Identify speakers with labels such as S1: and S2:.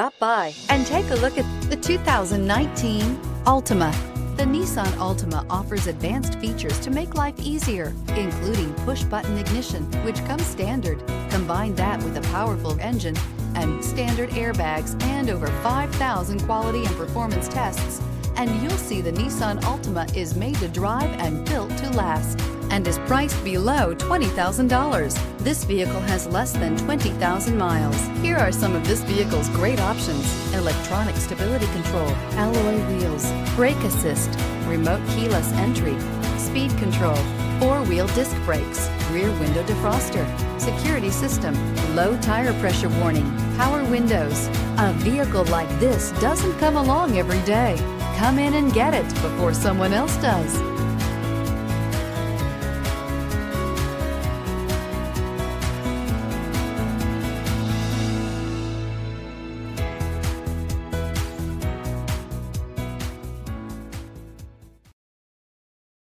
S1: Stop by and take a look at the 2019 Altima. The Nissan Altima offers advanced features to make life easier, including push-button ignition, which comes standard. Combine that with a powerful engine and standard airbags and over 5,000 quality and performance tests, and you'll see the Nissan Altima is made to drive and built to last, and is priced below $20,000. This vehicle has less than 20,000 miles. Here are some of this vehicle's great options: electronic stability control, alloy wheels, brake assist, remote keyless entry, speed control, four-wheel disc brakes, rear window defroster, security system, low tire pressure warning, power windows. A vehicle like this doesn't come along every day. Come in and get it before someone else does.